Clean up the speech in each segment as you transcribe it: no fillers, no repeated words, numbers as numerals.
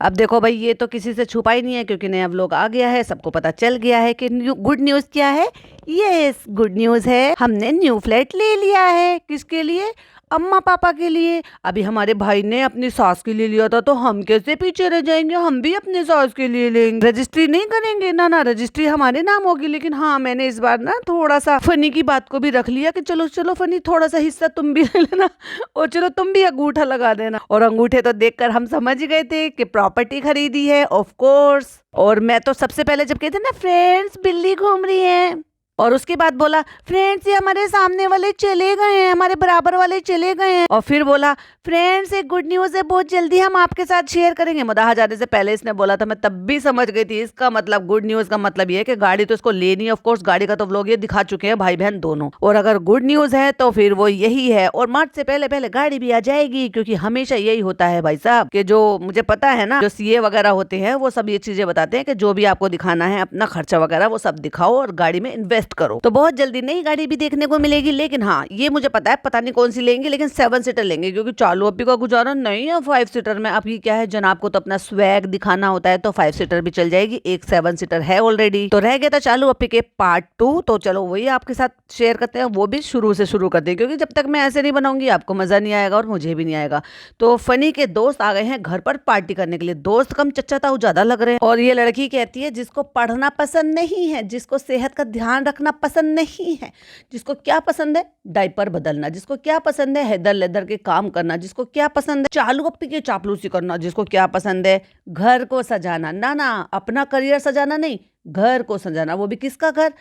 अब देखो भाई, ये तो किसी से छुपा ही नहीं है क्योंकि नया व्लॉग आ गया है, सबको पता चल गया है कि गुड न्यूज़ क्या है। यस, गुड न्यूज़ है, हमने न्यू फ्लैट ले लिया है। किसके लिए? अम्मा पापा के लिए। अभी हमारे भाई ने अपनी सास के लिए लिया था, तो हम कैसे पीछे रह जाएंगे, हम भी अपने सास के लिए लेंगे। रजिस्ट्री नहीं करेंगे, ना ना, रजिस्ट्री हमारे नाम होगी। लेकिन हाँ, मैंने इस बार ना थोड़ा सा फनी की बात को भी रख लिया कि चलो चलो फनी, थोड़ा सा हिस्सा तुम भी ले लेना और चलो तुम भी अंगूठा लगा देना। और अंगूठे तो देखकर हम समझ गए थे कि प्रॉपर्टी खरीदी है, ऑफ कोर्स। और मैं तो सबसे पहले जब कहते ना फ्रेंड्स बिल्ली घूम रही है, और उसके बाद बोला फ्रेंड्स ये हमारे सामने वाले चले गए हैं, हमारे बराबर वाले चले गए हैं। और फिर बोला फ्रेंड्स एक गुड न्यूज़ है, बहुत जल्दी हम आपके साथ शेयर करेंगे। मदाह जाने से पहले इसने बोला था, मैं तब भी समझ गई थी इसका मतलब गुड न्यूज़ का मतलब ये है कि गाड़ी तो इसको लेनी है। ऑफ कोर्स गाड़ी का तो व्लॉग ये दिखा चुके हैं भाई बहन दोनों, और अगर गुड न्यूज़ है तो फिर वो यही है। और मार्च से पहले पहले गाड़ी भी आ जाएगी, क्योंकि हमेशा यही होता है भाई साहब कि जो मुझे पता है ना, जो सीए वगैरह होते हैं वो सब ये चीजें बताते हैं कि जो भी आपको दिखाना है अपना खर्चा वगैरह वो सब दिखाओ और गाड़ी में इन्वेस्ट करो। तो बहुत जल्दी नई गाड़ी भी देखने को मिलेगी। लेकिन हाँ, ये मुझे पता है, पता नहीं कौन सी लेंगे, लेकिन 7 सीटर लेंगे, क्योंकि चालू अप्पी का गुजारा नहीं है 5 सीटर में। अभी क्या है, जनाब को तो अपना स्वैग दिखाना होता है, तो 5 सीटर भी चल जाएगी। एक 7 सीटर है ऑलरेडी। तो रह गया था चालू अप्पी के पार्ट 2, तो चलो वही आपके साथ शेयर करते हैं। वो भी शुरू से शुरू करते हैं, क्योंकि जब तक मैं ऐसे नहीं बनाऊंगी आपको मजा नहीं आएगा और मुझे भी नहीं आएगा। तो फनी के दोस्त आ गए हैं घर पर पार्टी करने के लिए। दोस्त कम चच्चा ताऊ ज्यादा लग रहे हैं। और ये लड़की कहती है जिसको पढ़ना पसंद नहीं है, जिसको सेहत का ध्यान रखना पसंद नहीं है, जिसको क्या पसंद है डायपर बदलना, जिसको क्या पसंद है हैदर लेदर के काम करना, जिसको क्या पसंद है चालू अप्पी की चापलूसी करना, जिसको क्या पसंद है घर को सजाना, ना ना अपना करियर सजाना नहीं, घर को सजाना, वो भी किसका घर,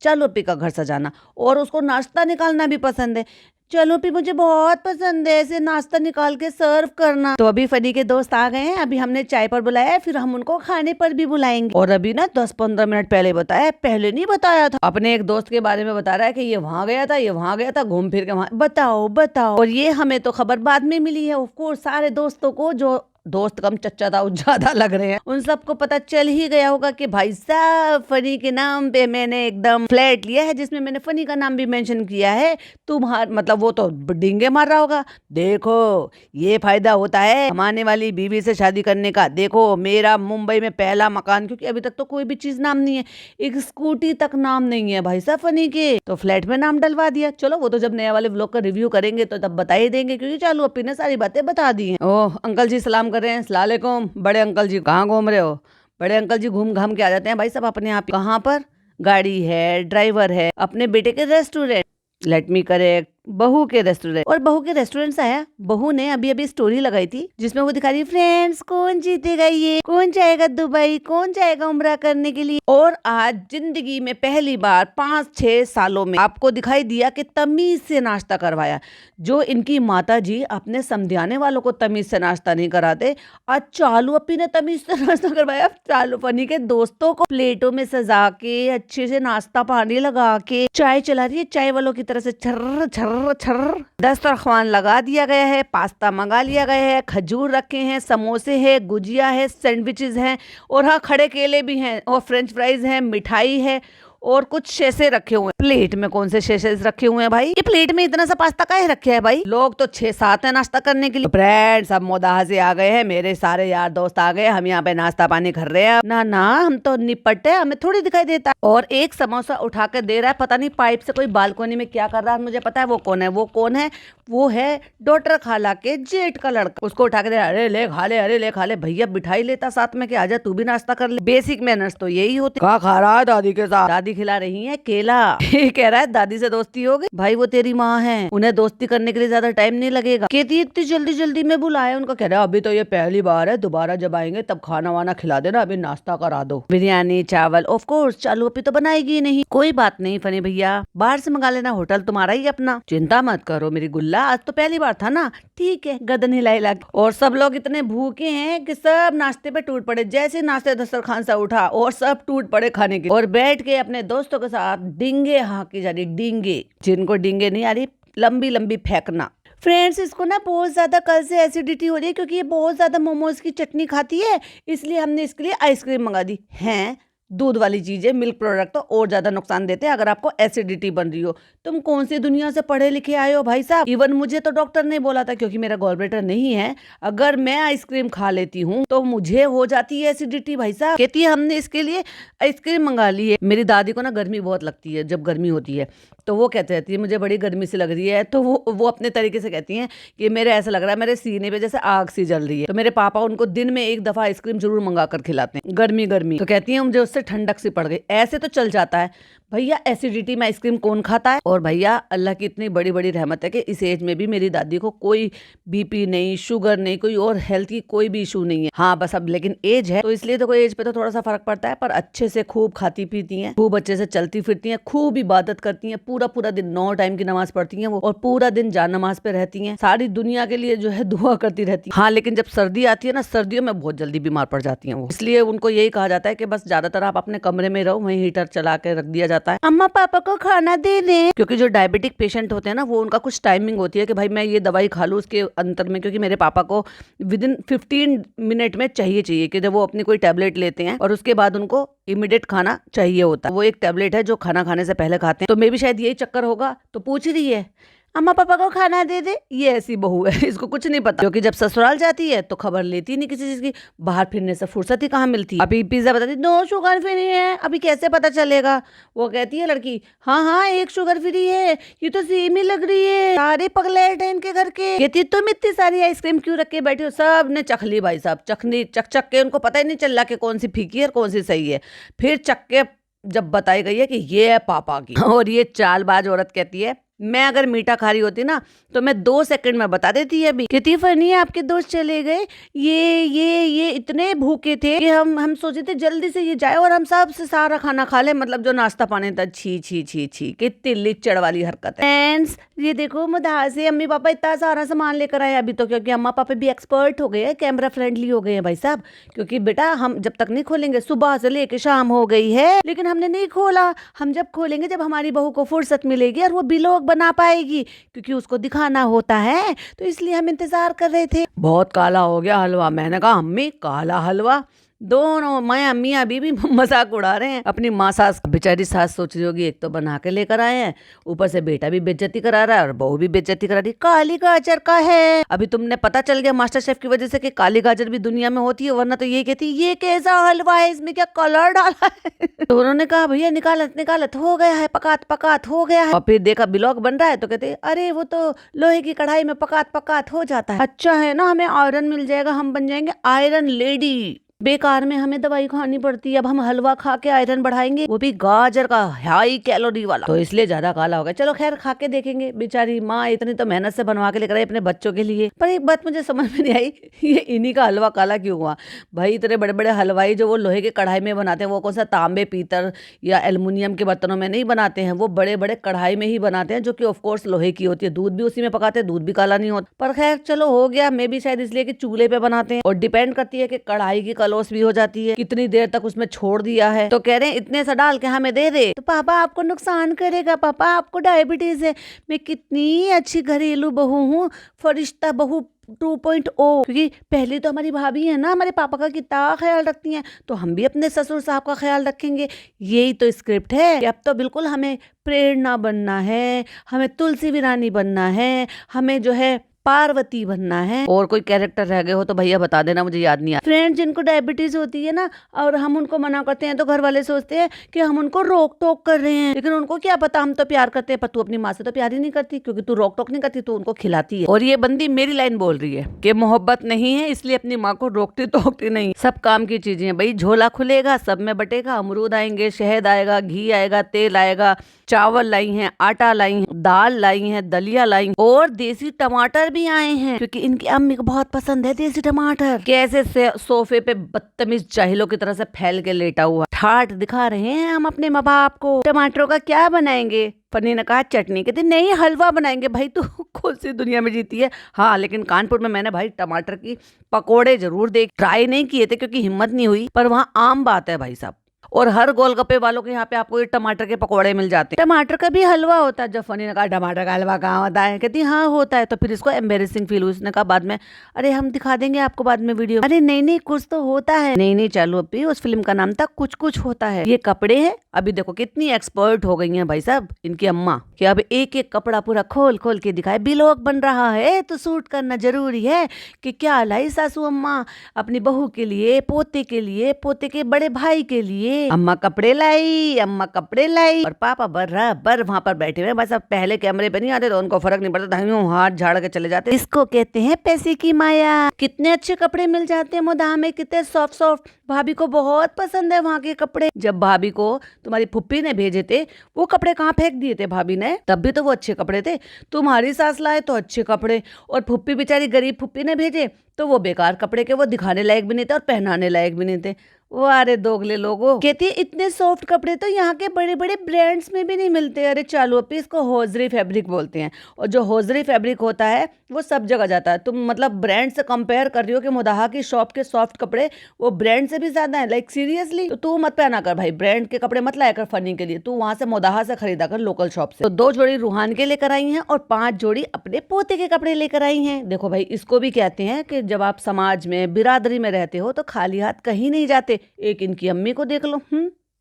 चालू अप्पी का घर सजाना। और उसको नाश्ता निकालना भी पसंद है। चलो भी मुझे बहुत पसंद है ऐसे नाश्ता निकाल के सर्व करना। तो अभी फनी के दोस्त आ गए हैं, अभी हमने चाय पर बुलाया है, फिर हम उनको खाने पर भी बुलाएंगे। और अभी ना 10-15 मिनट पहले बताया, पहले नहीं बताया था। अपने एक दोस्त के बारे में बता रहा है कि ये वहां गया था, ये वहां गया था, घूम फिर के वहां। बताओ बताओ। और ये हमें तो खबर बाद में मिली है। ऑफ कोर्स सारे दोस्तों को, जो दोस्त कम चच्चा था ज्यादा लग रहे हैं, उन सबको पता चल ही गया होगा कि भाई साहब फनी के नाम पे मैंने एकदम फ्लैट लिया है, जिसमें मैंने फनी का नाम भी मेंशन किया है। तुम्हार मतलब वो तो डिंगे मार रहा होगा। देखो ये फायदा होता है कमाने वाली बीवी से शादी करने का। देखो मेरा मुंबई में पहला मकान, क्योंकि अभी तक तो कोई भी चीज नाम नहीं है, एक स्कूटी तक नाम नहीं है भाई साहब फनी के, तो फ्लैट में नाम डलवा दिया। चलो वो तो जब नया वाले व्लॉग का रिव्यू करेंगे तो तब बता ही देंगे, क्योंकि चालू अप्पी ने सारी बातें बता दी हैं। ओह अंकल जी सलाम कर रहे हैं। अस्सलाम वालेकुम। बड़े अंकल जी कहाँ घूम रहे हो? बड़े अंकल जी घूम घाम के आ जाते हैं भाई साहब अपने आप। कहाँ पर? गाड़ी है, ड्राइवर है, अपने बेटे के रेस्टोरेंट, लेट मी करेक्ट, बहू के रेस्टोरेंट। और बहू के रेस्टोरेंट से आया, बहू ने अभी अभी स्टोरी लगाई थी जिसमें वो दिखा रही फ्रेंड्स कौन जीतेगा, ये कौन जाएगा दुबई, कौन जाएगा उम्रा करने के लिए। और आज जिंदगी में पहली बार 5-6 सालों में आपको दिखाई दिया कि तमीज से नाश्ता करवाया। जो इनकी माता जी अपने समझाने वालों को तमीज से नाश्ता नहीं कराते, आज चालू अप्पी ने तमीज से नाश्ता करवाया। चालू फनी के दोस्तों को प्लेटों में सजा के अच्छे से नाश्ता पानी लगा के चाय चला रही है, चाय वालों की तरह से छर्र छर्र छर्र। दस्तरखान लगा दिया गया है, पास्ता मंगा लिया गया है, खजूर रखे हैं, समोसे है, गुजिया है, सैंडविचेस हैं, और हाँ खड़े केले भी हैं, और फ्रेंच फ्राइज हैं, मिठाई है, और कुछ शेषे रखे हुए हैं। प्लेट में कौन से शेषे रखे हुए हैं भाई? ये प्लेट में इतना सा पास्ता काहे रखे है भाई? लोग तो 6-7 है नाश्ता करने के लिए। फ्रेंड्स सब मोदाह से आ गए हैं, मेरे सारे यार दोस्त आ गए, हम यहाँ पे नाश्ता पानी कर रहे हैं। ना ना हम तो निपट है, हमें थोड़ी दिखाई देता है। और एक समोसा उठा के दे रहा है, पता नहीं पाइप से कोई बालकोनी में क्या कर रहा है, मुझे पता है वो कौन है। वो कौन है? वो है डॉक्टर खाला के जेठ का लड़का। उसको उठा के दे रहा है, अरे ले खा ले, अरे ले खा ले। भैया बिठाई लेता साथ में कि आजा तू भी नाश्ता कर ले। बेसिक मैनर्स तो यही होते। क्या खा रहा है दादी के साथ? दादी खिला रही है केला। कह रहा है दादी से दोस्ती हो गई। भाई वो तेरी माँ है, उन्हें दोस्ती करने के लिए ज्यादा टाइम नहीं लगेगा। कहती इतनी जल्दी जल्दी में बुलाया उनका। कह रहा है अभी तो ये पहली बार है, दोबारा जब आएंगे तब खाना वाना खिला देना, अभी नाश्ता करा दो। बिरयानी चावल ऑफ कोर्स चालू अप्पी तो बनाएगी नहीं। कोई बात नहीं फनी भैया, बाहर से मंगा लेना, होटल तुम्हारा ही अपना, चिंता मत करो मेरी गुल्ला। आज तो पहली बार था ना, ठीक है गर्दन हिला हिला। और सब लोग इतने भूखे हैं कि सब नाश्ते पे टूट पड़े। जैसे नाश्ते दस्तरखान से उठा और सब टूट पड़े खाने के, और बैठ के अपने दोस्तों के साथ डींगे हाँकी जा रही। डींगे, जिनको डींगे नहीं आ रही, लंबी लंबी फेंकना। फ्रेंड्स इसको ना बहुत ज्यादा कल से एसिडिटी हो रही है, क्योंकि ये बहुत ज्यादा मोमोज की चटनी खाती है, इसलिए हमने इसके लिए आइसक्रीम मंगा दी है। दूध वाली चीजें, मिल्क प्रोडक्ट तो और ज्यादा नुकसान देते हैं अगर आपको एसिडिटी बन रही हो। तुम कौन सी दुनिया से पढ़े लिखे आए हो भाई साहब? इवन मुझे तो डॉक्टर ने बोला था, क्योंकि मेरा गॉलब्लैडर नहीं है, अगर मैं आइसक्रीम खा लेती हूँ तो मुझे हो जाती है एसिडिटी भाई साहब। कहती है हमने इसके लिए आइसक्रीम मंगा ली है। मेरी दादी को ना गर्मी बहुत लगती है, जब गर्मी होती है तो वो कहती रहती है मुझे बड़ी गर्मी सी लग रही है, तो वो अपने तरीके से कहती हैं कि मेरे ऐसा लग रहा है मेरे सीने पे जैसे आग सी जल रही है। तो मेरे पापा उनको दिन में एक दफा आइसक्रीम जरूर मंगा कर खिलाते हैं, गर्मी गर्मी। तो कहती है मुझे उससे ठंडक सी पड़ गई। ऐसे तो चल जाता है भैया, एसिडिटी में आइसक्रीम कौन खाता है? और भैया अल्लाह की इतनी बड़ी बड़ी रहमत है कि इस एज में भी मेरी दादी को कोई बीपी नहीं, शुगर नहीं, कोई और हेल्थ की कोई भी इशू नहीं है। हाँ बस अब लेकिन एज है तो इसलिए तो कोई एज पे तो थोड़ा सा फर्क पड़ता है, पर अच्छे से खूब खाती पीती हैं, खूब अच्छे से चलती फिरती हैं, खूब इबादत करती हैं, पूरा पूरा दिन 9 टाइम की नमाज पढ़ती हैं वो, और पूरा दिन जान नमाज पे रहती हैं, सारी दुनिया के लिए जो है दुआ करती रहती हैं। हाँ लेकिन जब सर्दी आती है ना, सर्दियों में बहुत जल्दी बीमार पड़ जाती हैं वो, इसलिए उनको यही कहा जाता है कि बस ज्यादातर आप अपने कमरे में रहो, वहीं हीटर चला के रख दिया जाता है, अम्मा पापा को खाना दे दें। क्योंकि जो डायबिटिक पेशेंट होते हैं ना, वो उनका कुछ टाइमिंग होती है कि भाई मैं ये दवाई खा लूँ उसके अंतर में, क्योंकि मेरे पापा को विद इन 15 मिनट में चाहिए कि जब वो अपनी कोई टैबलेट लेते हैं और उसके बाद उनको इमीडिएट खाना चाहिए होता है। वो एक टैबलेट है जो खाना खाने से पहले खाते हैं, तो मे भी शायद यही चक्कर होगा। तो पूछ रही है अम्मा पापा को खाना दे दे। ये ऐसी बहू है, इसको कुछ नहीं पता, क्योंकि जब ससुराल जाती है तो खबर लेती नहीं किसी चीज की, बाहर फिरने से फुर्सत ही कहाँ मिलती। अभी पिज्जा बताती 2 शुगर फ्री है, अभी कैसे पता चलेगा? वो कहती है लड़की हाँ हाँ 1 शुगर फ्री है, ये तो सेम ही लग रही है, सारे पगलेट है इनके घर के। कहती है तुम इतनी सारी आइसक्रीम क्यों रख के बैठे हो? सब ने चख ली भाई साहब, चखनी चक के उनको पता ही नहीं चल रहा कि कौन सी फीकी है और कौन सी सही है। फिर चख के जब बताई गई है कि ये है पापा की, और ये चालबाज औरत कहती है मैं अगर मीठा खा रही होती ना तो मैं 2 सेकंड में बता देती है। अभी कितनी फनी है, आपके दोस्त चले गए, ये इतने भूखे थे कि हम सोचे थे जल्दी से ये जाए और हम सब से सारा खाना खा ले, मतलब जो नाश्ता पानी था। छी छी छी छी, कितनी लिचड़ वाली हरकत है। फ्रेंड्स ये देखो मुदाहा से अम्मी पापा इतना सारा सामान लेकर आए अभी तो, क्योंकि अम्मा पापा भी एक्सपर्ट हो गए हैं, कैमरा फ्रेंडली हो गए हैं भाई साहब। क्योंकि बेटा हम जब तक नहीं खोलेंगे, सुबह से लेके शाम हो गई है लेकिन हमने नहीं खोला। हम जब खोलेंगे जब हमारी बहू को फुर्सत मिलेगी और वो बिलोग बना पाएगी, क्योंकि उसको दिखाना होता है, तो इसलिए हम इंतजार कर रहे थे। बहुत काला हो गया हलवा। मैंने कहा अम्मी काला हलवा? दोनों मैं अम्मी अभी भी मजाक उड़ा रहे हैं अपनी माँ सास। बेचारी सास सोच रही होगी एक तो बना के लेकर आए हैं, ऊपर से बेटा भी बेइज्जती करा रहा है और बहू भी बेइज्जती करा रही। काली गाजर का है। अभी तुमने पता चल गया मास्टर शेफ की वजह से कि काली गाजर भी दुनिया में होती है, वरना तो ये कहती ये कैसा हलवा है, इसमें क्या कलर डाला है? तो उन्होंने कहा भैया निकालत हो गया है, पकात हो गया है। और फिर देखा ब्लॉग बन रहा है तो कहते अरे वो तो लोहे की कढ़ाई में पकात हो जाता है। अच्छा है ना, हमें आयरन मिल जाएगा, हम बन जाएंगे आयरन लेडी। बेकार में हमें दवाई खानी पड़ती है, अब हम हलवा खा के आयरन बढ़ाएंगे, वो भी गाजर का हाई कैलोरी वाला, तो इसलिए ज्यादा काला हो गया। चलो खैर खा के देखेंगे। बेचारी माँ इतनी तो मेहनत से बनवा के लेकर आई अपने बच्चों के लिए। पर एक बात मुझे समझ में नहीं आई, ये इन्हीं का हलवा काला क्यों हुआ भाई? इतने बड़े बड़े हलवाई जो वो लोहे के कढ़ाई में बनाते हैं, वो कौन सा तांबे पीतल या एल्युमिनियम के बर्तनों में नहीं बनाते हैं, वो बड़े बड़े कढ़ाई में ही बनाते हैं, जो कि ऑफकोर्स लोहे की होती है। दूध भी उसी में पकाते हैं, दूध भी काला नहीं होता। पर खैर चलो हो गया, मे भी शायद इसलिए कि चूल्हे पे बनाते हैं, और डिपेंड करती है कि कढ़ाई की कलोस भी हो जाती है, कितनी देर तक उसमें छोड़ दिया है। तो कह रहे हैं इतने सा डाल के हमें दे दे। तो पापा आपको नुकसान करेगा, पापा आपको डायबिटीज है। मैं कितनी अच्छी घरेलू बहू हूँ, फरिश्ता बहू 2.0। क्योंकि पहले तो हमारी भाभी है ना, हमारे पापा का कितना ख्याल रखती हैं, तो हम भी अपने ससुर साहब का ख्याल रखेंगे। यही तो स्क्रिप्ट है कि अब तो बिल्कुल हमें प्रेरणा बनना है, हमें तुलसी विरानी बनना है, हमें जो है पार्वती बनना है। और कोई कैरेक्टर रह गए हो तो भैया बता देना, मुझे याद नहीं आ। फ्रेंड जिनको डायबिटीज होती है ना और हम उनको मना करते हैं तो घर वाले सोचते हैं कि हम उनको रोक टोक कर रहे हैं, लेकिन उनको क्या पता हम तो प्यार करते हैं। पर तू अपनी माँ से तो प्यार ही नहीं करती, क्योंकि तू रोक टोक नहीं करती, तू उनको खिलाती है। और ये बंदी मेरी लाइन बोल रही है कि मोहब्बत नहीं है इसलिए अपनी माँ को रोकती टोकती नहीं। सब काम की चीजें हैं भाई, झोला खुलेगा सब में बटेगा, अमरूद आएंगे, शहद आएगा, घी आएगा, तेल आएगा, चावल लाई हैं, आटा लाई हैं, दाल लाई हैं, दलिया लाई हैं, और देसी टमाटर भी आए हैं, क्योंकि इनकी अम्मी को बहुत पसंद है देसी टमाटर। कैसे सोफे पे बदतमीज जाहिलों की तरह से फैल के लेटा हुआ ठाठ दिखा रहे हैं हम अपने माँ बाप को। टमाटरों का क्या बनाएंगे? पन्नी ने कहा चटनी। कहते नहीं हलवा बनाएंगे। भाई तू कौन सी दुनिया में जीती है? हाँ लेकिन कानपुर में मैंने भाई टमाटर की पकोड़े जरूर ट्राई नहीं किए थे, क्योंकि हिम्मत नहीं हुई, पर वहाँ आम बात है भाई साहब। और हर गोलगप्पे वालों के यहाँ पे आपको ये टमाटर के पकौड़े मिल जाते हैं। टमाटर का भी हलवा होता है। जब फनी ने कहा टमाटर का हलवा कहाँ होता है, कहती हाँ होता है। तो फिर इसको एम्बेरेसिंग फील हुई। उसने कहा बाद में अरे हम दिखा देंगे आपको बाद में वीडियो। अरे नहीं नहीं कुछ तो होता है। नहीं नहीं चालू अभी उस फिल्म का नाम था कुछ कुछ होता है। ये कपड़े हैं। अभी देखो कितनी एक्सपर्ट हो गई हैं भाई साहब इनकी अम्मा कि अब एक एक कपड़ा पूरा खोल खोल के दिखाए। ब्लॉग बन रहा है तो शूट करना जरूरी है कि क्या लाई सासू अम्मा अपनी बहू के लिए, पोते के लिए, पोते के बड़े भाई के लिए। अम्मा कपड़े लाई, अम्मा कपड़े लाई और पापा बराबर वहां पर बैठे हुए। बस अब पहले कैमरे पे नहीं आते तो उनको फर्क नहीं पड़ता, हाथ झाड़ के चले जाते। इसको कहते हैं पैसे की माया। कितने अच्छे कपड़े मिल जाते हैं मोदाह में, कितने सॉफ्ट सॉफ्ट। भाभी को बहुत पसंद है वहां के कपड़े। जब भाभी को तुम्हारी फुप्पी ने भेजे थे वो कपड़े कहाँ फेंक दिए थे भाभी ने, तब भी तो वो अच्छे कपड़े थे। तुम्हारी सास लाए तो अच्छे कपड़े, और फुप्पी बेचारी गरीब फुप्पी ने भेजे तो वो बेकार कपड़े के, वो दिखाने लायक भी नहीं थे और पहनाने लायक भी नहीं थे। वो अरे दोगले लोगों। कहती है इतने सॉफ्ट कपड़े तो यहाँ के बड़े बड़े ब्रांड्स में भी नहीं मिलते। अरे चालू अपी इसको होजरी फैब्रिक बोलते हैं, और जो होजरी फैब्रिक होता है वो सब जगह जाता है। तुम मतलब ब्रांड से कंपेयर कर रही हो कि मुदाहा की शॉप के सॉफ्ट कपड़े वो ब्रांड से भी ज्यादा है। लाइक सीरियसली, तो तू मत पहना कर भाई, ब्रांड के कपड़े मत लाया कर फनी के लिए। तू वहां से मुदाहा से खरीदा कर लोकल शॉप से। तो 2 जोड़ी रूहान के लेकर आई हैं और 5 जोड़ी अपने पोते के कपड़े लेकर आई हैं। देखो भाई इसको भी कहते हैं कि जब आप समाज में बिरादरी में रहते हो तो खाली हाथ कहीं नहीं जाते। एक इनकी अम्मी को देख लो,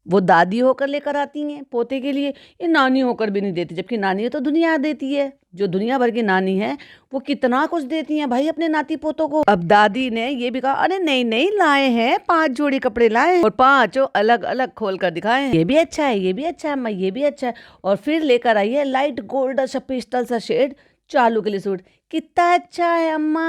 वो दादी होकर लेकर आती हैं पोते के लिए, ये नानी होकर भी नहीं देती। जबकि नानी तो दुनिया देती है, जो दुनिया भर की नानी है वो कितना कुछ देती हैं भाई अपने नाती पोतों को। अब दादी ने ये भी कहा अरे नहीं नहीं लाए हैं 5 जोड़ी कपड़े लाए और 5 अलग अलग खोल कर दिखाए। ये भी अच्छा है, ये भी अच्छा है अम्मा, ये भी अच्छा है। और फिर लेकर आई है लाइट गोल्ड सा पेस्टल सा शेड चालू के लिए सूट। कितना अच्छा है अम्मा,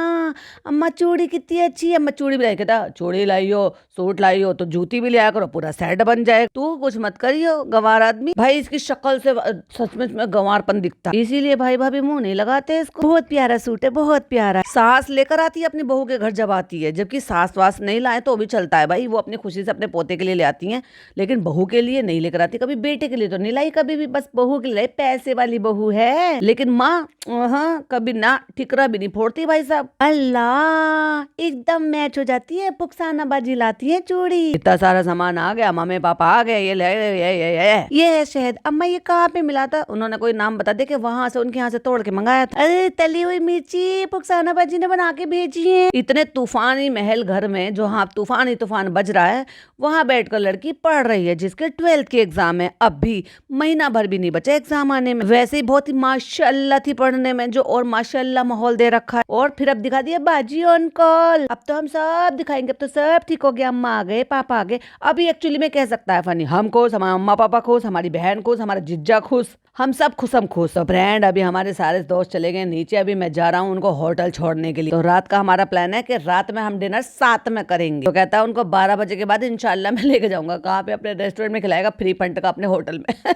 अम्मा चूड़ी कितनी अच्छी है। अम्मा चूड़ी भी लाई, कहता चूड़ी लाई हो, सूट लाई हो तो जूती भी लिया करो, पूरा सेट बन जाए। तू कुछ मत करियो गंवार आदमी। भाई इसकी शक्ल से सचमुच में गंवारपन दिखता, इसीलिए भाई भाभी मुंह नहीं लगाते इसको। बहुत प्यारा सूट है, बहुत प्यारा। सास लेकर आती है अपनी बहू के घर जब आती है, जबकि सास वास नहीं लाए तो भी चलता है भाई, वो अपनी खुशी से अपने पोते के लिए ले आती है, लेकिन बहू के लिए नहीं लेकर आती। कभी बेटे के लिए तो नहीं लाई, कभी भी बस बहू के लिए। पैसे वाली बहू है, लेकिन माँ कभी ना ठिकरा भी नहीं फोड़ती भाई साहब। अल्लाह एकदम मैच हो जाती है, पुकसाना बाजी लाती है चूड़ी। इतना सारा सामान आ गया, मम्मी पापा आ गए, ये है शहद। अम्मा ये कहाँ पे मिला था? उन्होंने कोई नाम बता दे कि वहां से उनके यहाँ से तोड़ के मंगाया था। अरे तली हुई मिर्ची पुकसाना बाजी ने बना के भेजी है। इतने तूफानी महल घर में जो तूफान ही तूफान बज रहा है, वहां बैठकर लड़की पढ़ रही है जिसके 12th के एग्जाम है। अब भी महीना भर भी नहीं बचा एग्जाम आने में। वैसे ही बहुत ही माशाल्लाह थी पढ़ने में जो, और माशाल्लाह माहौल दे रखा है। और फिर अब दिखा दिया बाजी ऑन कॉल। अब तो हम सब दिखाएंगे, अब तो सब ठीक हो गया। अम्मा आ गए, पापा आ गए। अभी एक्चुअली में कह सकता है फनी, हम खुश, हमारे अम्मा पापा खुश, हमारी बहन खुश, हमारा जिज्जा खुश, हम सब खुश, हम खुश। तो फ्रेंड अभी हमारे सारे दोस्त चले गए नीचे, अभी मैं जा रहा हूँ उनको होटल छोड़ने के लिए। तो रात का हमारा प्लान है कि रात में हम डिनर साथ में करेंगे। तो कहता है उनको 12 बजे के बाद इंशाल्लाह मैं लेके जाऊंगा। कहाँ पे? अपने रेस्टोरेंट में खिलाएगा, फ्री फंड का, अपने होटल में।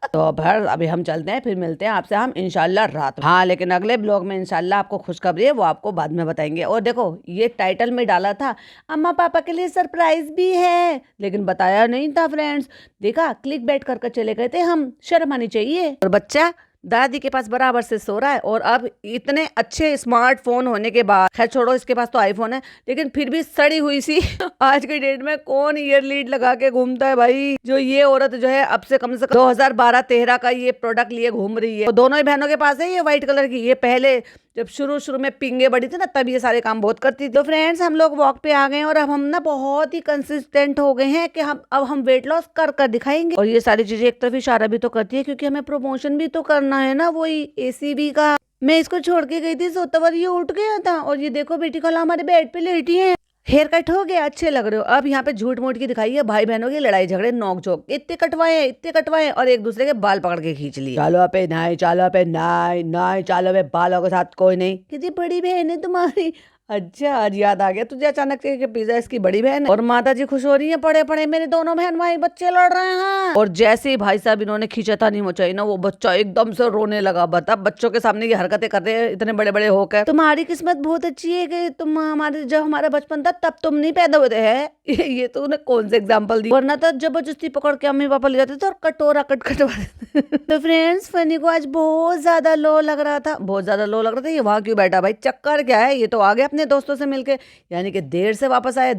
तो फिर अभी हम चलते हैं, फिर मिलते हैं आपसे हम इंशाल्लाह रात में। हाँ लेकिन अगले ब्लॉग में इंशाल्लाह आपको खुशखबरी है, वो आपको बाद में बताएंगे। और देखो ये टाइटल में डाला था अम्मा पापा के लिए सरप्राइज भी है, लेकिन बताया नहीं था फ्रेंड्स। देखा क्लिक बैट कर चले गए थे हम, शर्म आनी चाहिए। और बच्चा दादी के पास बराबर से सो रहा है, और अब इतने अच्छे स्मार्टफोन होने के बाद, खैर छोड़ो इसके पास तो आईफोन है, लेकिन फिर भी सड़ी हुई सी आज की डेट में कौन ईयर लीड लगा के घूमता है भाई। जो ये औरत जो है अब से कम 2012-13 का ये प्रोडक्ट लिए घूम रही है। तो दोनों ही बहनों के पास है ये व्हाइट कलर की। ये पहले जब शुरू में पिंगे बड़ी थी ना, तब ये सारे काम बहुत करती थी। तो फ्रेंड्स हम लोग वॉक पे आ गए और अब हम ना बहुत ही कंसिस्टेंट हो गए हैं कि हम वेट लॉस कर दिखाएंगे। और ये सारी चीजें एक तरफ इशारा भी तो करती है क्योंकि हमें प्रमोशन भी तो करना है ना, वही ACB का। मैं इसको छोड़ के गई थी सोतावर, ये उठ गया था, और ये देखो बेटी खाला हमारे बेड पे लेटी है। हेयर कट हो गया, अच्छे लग रहे हो। अब यहाँ पे झूठ मूठ की दिखाई है, भाई बहनों की लड़ाई झगड़े नोक झोंक, इतने कटवाए और एक दूसरे के बाल पकड़ के खींच लिए। चालो पे नाई, चालो पे नाई, नाई चालो पे बालों के साथ कोई नहीं। किसी बड़ी बहन है तुम्हारी? अच्छा आज याद आ गया तुझे अचानक से कि पिज्जा इसकी बड़ी बहन है। और माता जी खुश हो रही है, पड़े पड़े मेरे दोनों बहन भाई बच्चे लड़ रहे हैं। और जैसे ही भाई साहब इन्होंने खींचा नहीं मचाई ना, वो बच्चा एकदम से रोने लगा। बता बच्चों के सामने ये हरकतें कर रहे हैं इतने बड़े बड़े होकर। तुम्हारी किस्मत बहुत अच्छी है कि तुम हमारे, जब हमारा बचपन था तब तुम नहीं पैदा हुए थे। ये तो उन्हें कौन से एग्जाम्पल दी, वरना तो जबरदस्ती पकड़ के मम्मी पापा ले जाते थे और कटोरा कट कटवा देते। तो फ्रेंड्स फनी को आज बहुत ज्यादा लो लग रहा था, बहुत ज्यादा लो लग रहा था। ये वहां क्यों बैठा भाई, चक्कर क्या है, ये तो आ गया अपने दोस्तों से मिलके, यानी कि देर से वापस आया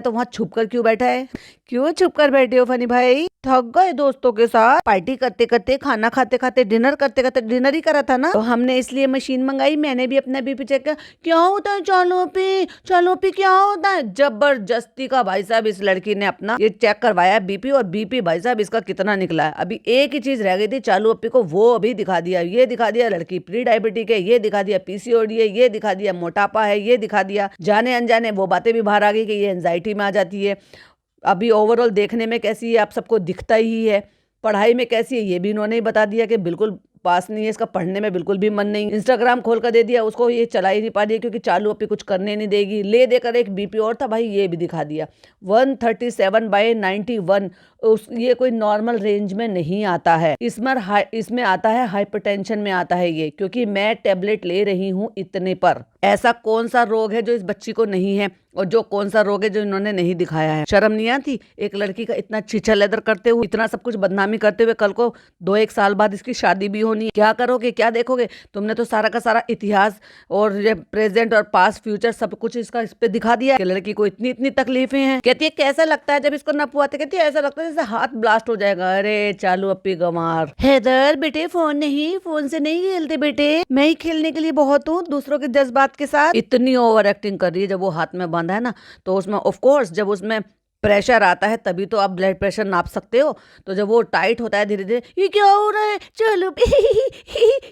तो वहां छुप कर क्यों बैठा है? क्यों छुप कर बैठे हो फनी भाई? थक गए दोस्तों के साथ पार्टी करते करते, खाना खाते खाते, डिनर करते करते, डिनर ही करा था ना, तो हमने इसलिए मशीन मंगाई। मैंने भी अपना बीपी चेक किया, क्या होता है चलो पी क्या होता है। जबरदस्ती का भाई साहब इस लड़की ने अपना ये चेक करवाया बीपी, और बीपी भाई साहब इसका कितना निकला है। अभी एक ही चीज रह गई थी चालू अपी को, वो अभी दिखा दिया। ये दिखा दिया लड़की प्री डायबिटिक है, ये दिखा दिया पीसीओडी है, ये दिखा दिया मोटापा है, ये दिखा दिया जाने अनजाने वो बातें भी बाहर आ गई कि ये एंजाइटी में आ जाती है। अभी ओवरऑल देखने में कैसी है आप सबको दिखता ही है, पढ़ाई में कैसी है ये भी इन्होंने ही बता दिया कि बिल्कुल पास नहीं है, इसका पढ़ने में बिल्कुल भी मन नहीं। इंस्टाग्राम खोल कर दे दिया उसको, ये चला ही नहीं पा रही क्योंकि चालू अपनी कुछ करने नहीं देगी। ले देकर एक बीपी और था भाई, ये भी दिखा दिया 137/91। ये कोई नॉर्मल रेंज में नहीं आता है, इसमें आता है हाइपरटेंशन में आता है ये, क्योंकि मैं टेबलेट ले रही हूँ इतने पर। ऐसा कौन सा रोग है जो इस बच्ची को नहीं है, और जो कौन सा रोग है जो इन्होंने नहीं दिखाया है? शर्म नहीं आती एक लड़की का इतना छीछा लेदर करते हुए, इतना सब कुछ बदनामी करते हुए? कल को 2-1 साल बाद इसकी शादी भी होनी है, क्या करोगे, क्या देखोगे? तुमने तो सारा का सारा इतिहास और ये प्रेजेंट और पास्ट फ्यूचर सब कुछ इसका इस पे दिखा दिया कि लड़की को इतनी इतनी तकलीफें हैं। कहती है कैसा लगता है जब इसको नपु आते, कहती है ऐसा लगता है जैसे हाथ ब्लास्ट हो जाएगा। अरे चालू अपी गंवार। हैदर बेटे फोन नहीं, फोन से नहीं खेलते बेटे, मैं ही खेलने के लिए बहुत हूँ दूसरों के जज्बात के साथ। इतनी ओवर एक्टिंग कर रही है। जब वो हाथ में बांधा है ना, तो उसमें ऑफ कोर्स जब उसमें प्रेशर आता है तभी तो आप ब्लड प्रेशर नाप सकते हो। तो जब वो टाइट होता है धीरे धीरे, ये क्या हो रहा है चलो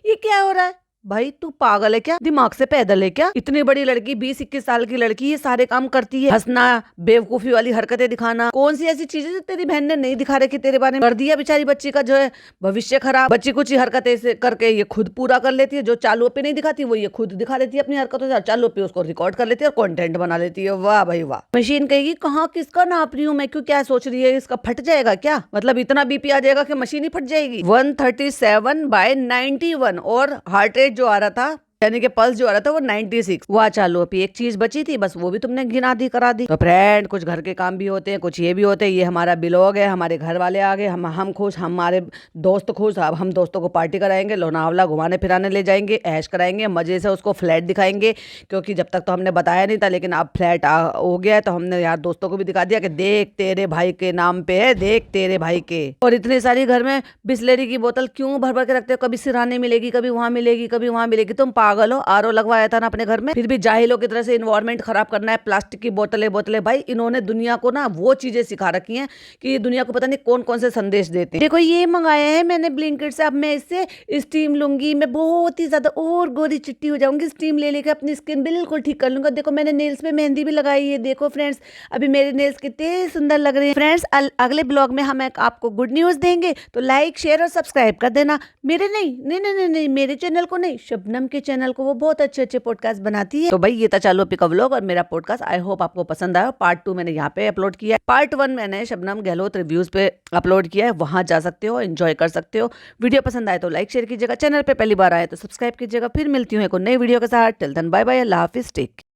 ये क्या हो रहा है? भाई तू पागल है क्या, दिमाग से पैदल है क्या? इतनी बड़ी लड़की 20-21 साल की लड़की ये सारे काम करती है, हंसना, बेवकूफी वाली हरकतें दिखाना। कौन सी ऐसी चीजें जो तेरी बहन ने नहीं दिखा रखी तेरे बारे में? कर दिया बेचारी बच्ची का जो है भविष्य खराब। बच्ची कुछ ही हरकतें से करके ये खुद पूरा कर लेती है, जो चालू पे नहीं दिखाती वो ये खुद दिखा देती है अपनी हरकतों से, चालू पे उसको रिकॉर्ड कर लेती है और कंटेंट बना लेती है। वाह भाई वाह। मशीन कहेगी कहाँ किसका नाप रही हूँ मैं, क्यों क्या सोच रही है, इसका फट जाएगा क्या? मतलब इतना बीपी आ जाएगा कि मशीन ही फट जाएगी। 137/91 और हार्ट रेट जो आ रहा था, यानी कि पल्स जो आ रहा था वो 96। वाह चालू अभी एक चीज बची थी बस, वो भी तुमने गिना दी करा दी। तो फ्रेंड कुछ घर के काम भी होते हैं, कुछ ये भी होते हैं। ये हमारा ब्लॉग है, हमारे घर वाले आ गए, हम खुश, हमारे दोस्त खुश। अब हम दोस्तों को पार्टी कराएंगे, लोनावला घुमाने फिराने ले जाएंगे, ऐश कराएंगे, मजे से उसको फ्लैट दिखाएंगे, क्योंकि जब तक तो हमने बताया नहीं था, लेकिन अब फ्लैट हो गया है तो हमने यार दोस्तों को भी दिखा दिया कि देख तेरे भाई के नाम पे है, देख तेरे भाई के। और इतनी सारी घर में बिस्लेरी की बोतल क्यों भर भर के रखते हो? कभी सिराने मिलेगी, कभी वहां मिलेगी, कभी वहां मिलेगी। तुम पागल हो? आरओ लगवाया था ना अपने घर में, फिर भी जाहिलों की तरह से इन्वायरमेंट खराब करना है। प्लास्टिक की बोतलें भाई इन्होंने दुनिया को ना वो चीजें सिखा रखी हैं कि दुनिया को पता नहीं कौन कौन से संदेश देते हैं। देखो ये मंगाया है मैंने ब्लिंकिट से, अब मैं इससे स्टीम लूंगी, मैं बहुत ही ज्यादा और गोरी चिट्टी हो जाऊंगी। स्टीम ले लेकर अपनी स्किन बिल्कुल ठीक कर लूंगा। देखो मैंने नेल्स पे मेहंदी भी लगाई है, देखो फ्रेंड्स अभी मेरे नेल्स कितने सुंदर लग रहे हैं। फ्रेंड्स अगले ब्लॉग में हम आपको गुड न्यूज देंगे, तो लाइक शेयर और सब्सक्राइब कर देना। मेरे नहीं मेरे चैनल को नहीं, शबनम के चैनल को, वो बहुत अच्छे पॉडकास्ट बनाती है। तो भाई ये था चालू अपी का व्लॉग और मेरा पॉडकास्ट। आई होप आपको पसंद आया। पार्ट 2 मैंने यहाँ पे अपलोड किया है, पार्ट 1 मैंने शबनम गहलोत रिव्यूज पे अपलोड किया है, वहां जा सकते हो, एंजॉय कर सकते हो। वीडियो पसंद आए तो लाइक शेयर कीजिएगा, चैनल पे पहली बार आए तो सब्सक्राइब कीजिएगा। फिर मिलती हूँ एक नई वीडियो के साथ। टिल देन बाय बाय, अल्लाह हाफिज, टेक।